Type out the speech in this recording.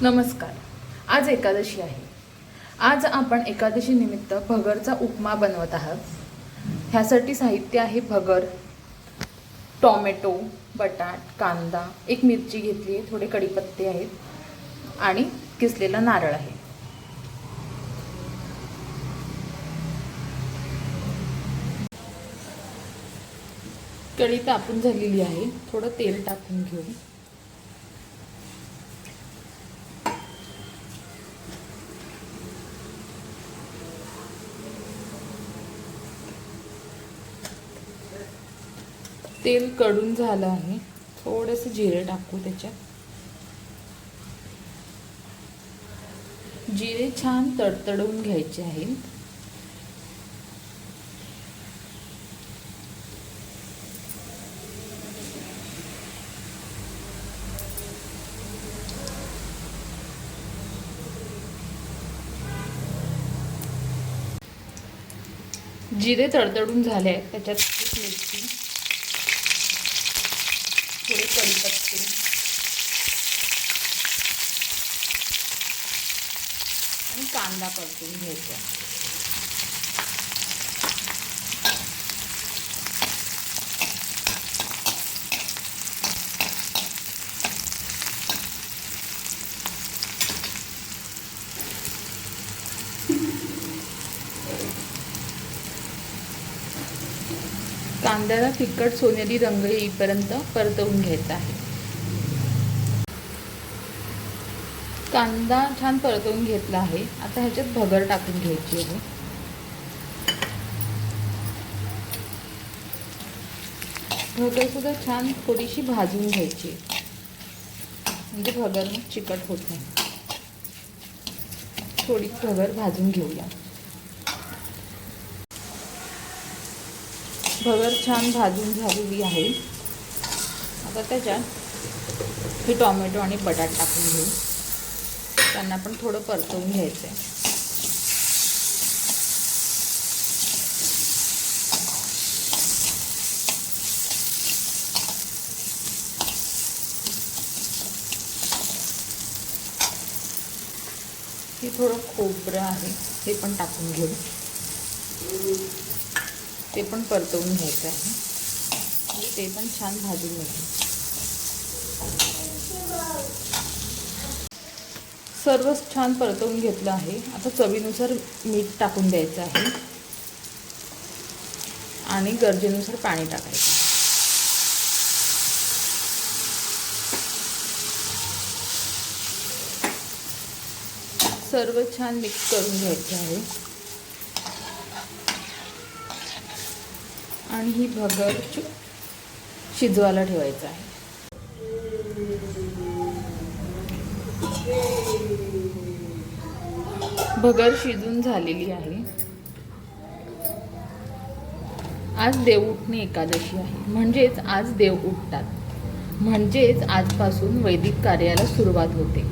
नमस्कार. आज एकादशी आहे. आज आपण एकादशी निमित्त भगरचा उपमा बनवत आहात. ह्यासाठी साहित्य आहे भगर, टोमॅटो, बटाट, कांदा, एक मिरची घेतली आहे, थोडे कढीपत्ते आहेत आणि किसलेला नारळ आहे. कढी तापून झालेली आहे. थोडं तेल टाकून घेऊ. तेल कडून झालं आहे. थोडेसे जिरे टाकू त्याच्यात. जिरे छान तडतडवून घ्यायचे आहेत. जिरे तडतडून झाले आहेत. त्याच्यात मिरची, थोडे कढीपत्ते आणि कांदा परतून घ्यायचा. कांद्याला तिखट सोनेरी रंग येईपर्यंत परतवून घ्यायचा आहे. कांदा छान परतवून घेतला आहे. आता ह्याच्यात भगर टाकून घ्यायची आहे. भगर सुद्धा छान थोडीशी भाजून घ्यायची, म्हणजे भगर चिकट होत नाही. थोडी भगर भाजून घेऊया. भगर छान भाजून झालेली आहे. आता त्याच्यात हे टोमॅटो आणि बटाट टाकून घेऊ. त्यांना पण थोडं परतवून घ्यायचं आहे. हे थोडं खोबरं आहे, हे पण टाकून घेऊ. ते पण परतवून घ्यायचं आहे. ते पण छान भाजून घ्यायचं. सर्व छान परतवून घेतलं आहे. आता चवीनुसार मीठ टाकून द्यायचं आहे आणि गरजेनुसार पाणी टाकायचं. सर्व छान मिक्स करून घ्यायचं आहे आणि ही भगर शिजवायला ठेवायचं आहे. भगर शिजून झालेली आहे. आज देवउठणी एकादशी आहे, म्हणजेच आज देव उठतात, म्हणजेच आजपासून वैदिक कार्याला सुरुवात होते.